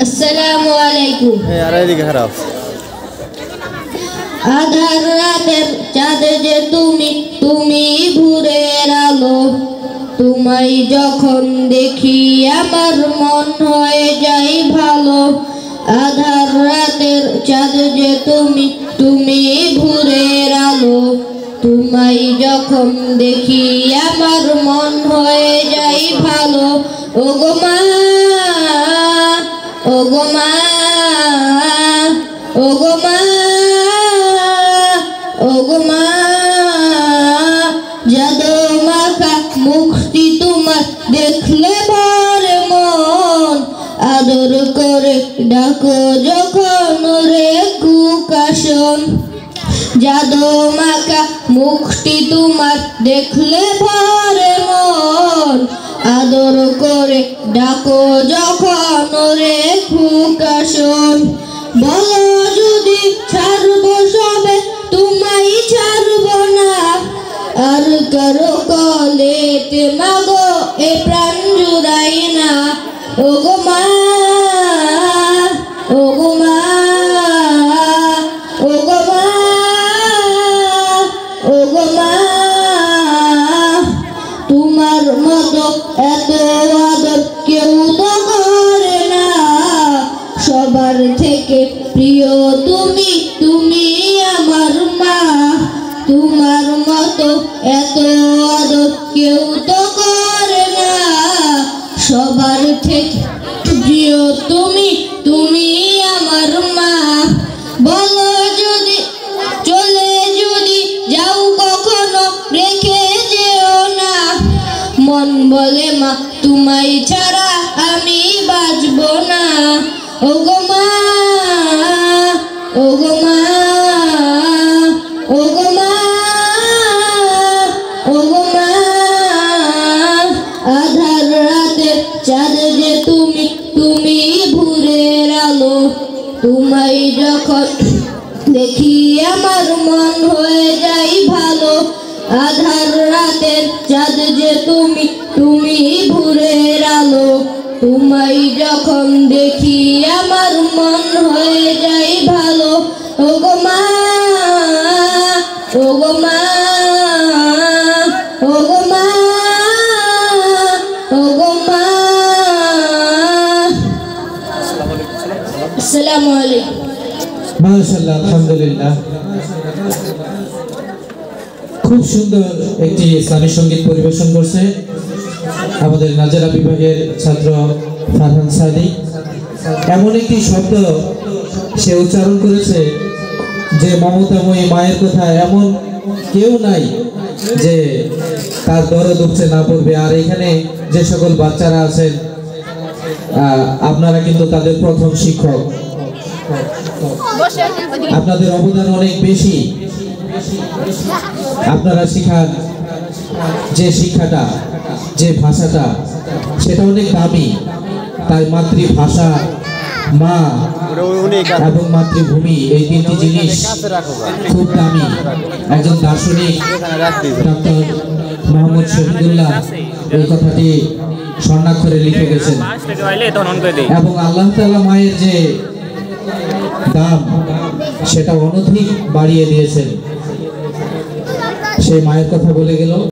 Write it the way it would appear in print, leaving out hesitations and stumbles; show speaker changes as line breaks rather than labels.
আসসালামু আলাইকুম। আধার রাতের চাঁদ যে তুমি, তুমি ভোরের আলো। তোমায় যখন দেখি আমার মন হয়ে যায় ভালো। আধার রাতের চাঁদ যে তুমি, তুমি ভোরের আলো। তোমায় যখন দেখি আমার মন হয়ে যায় ভালো। ওগো মা, ওগো মা, ওগো মা, ওগো মা, জাদু মাখা মুখটি তোমার দেখলে ভরে মন। আদর করে ডাকো যখন রে কুকাশন। জাদু মাখা মুখটি তোমার দেখলে ভরে মন। আদর করে ডাকো যখন রে কুকাশন। বলো যদি ছাড়বো সবে, তোমায় ছাড়বো না। আর কারো কলেতে মাগো এ প্রাণ জুড়াই না। ওগো মা, ওগো মা, ওগো মা, ওগো মা, তোমার মতো এত আদর কেউ তো করে না। সবার থেকে প্রিয় তুমি, তুমি আমার মা। তোমার মতো এত আদর কেউ তো করে না। সবার থেকে প্রিয় তুমি, তুমি আমার মা। বলো যদি চলে যদি যাও কখনো, রেখে যেও না। মন বলে মা তোমায় ছাড়া আমি বাঁচবো না। ওগো মা, ওগো মা, ওগো মা, ওগো মা, আধার রাতের চাঁদ যে তুমি, তুমি ভোরের আলো। তোমায় যখন দেখি আমার মন হয়ে যায় ভালো। আধার রাতের চাঁদ যে তুমি, তুমি ভোরের আলো। তোমায় যখন দেখি আমার মন হয়ে যায় ভালো। ওগো মা, ওগো মা, ওগো মা, ওগো মা। আসসালামু আলাইকুম।
মাশাআল্লাহ, আলহামদুলিল্লাহ। খুব সুন্দর একটি ইসলামী সঙ্গীত পরিবেশন করছে আমাদের নাজারা বিভাগের ছাত্র ফারহান সাদি। এমন একটি শব্দ সে উচ্চারণ করেছে যে মমতাময়ী মায়ের কথা এমন কেউ নাই যে তার দরদ উপচে না পড়বে। আর এখানে যে সকল বাচ্চারা আছেন আপনারা কিন্তু তাদের প্রথম শিক্ষক। আপনাদের অবদান অনেক বেশি। আপনারা শিখান যে শিক্ষাটা, যে ভাষাটা, সেটা অনেক দামি। তাই মাতৃভাষা, মা এবং মাতৃভূমি, এই তিনটি জিনিস খুব দামি। একজন দার্শনিক ডক্টর মোহাম্মদ শহীদুল্লাহ এই কথাটি স্বর্ণাক্ষরে লিখে গেছেন। এবং আল্লাহ তাআলা মায়ের যে দাম সেটা অনধিক বাড়িয়ে দিয়েছেন। সেই মায়ের কথা বলে গেল।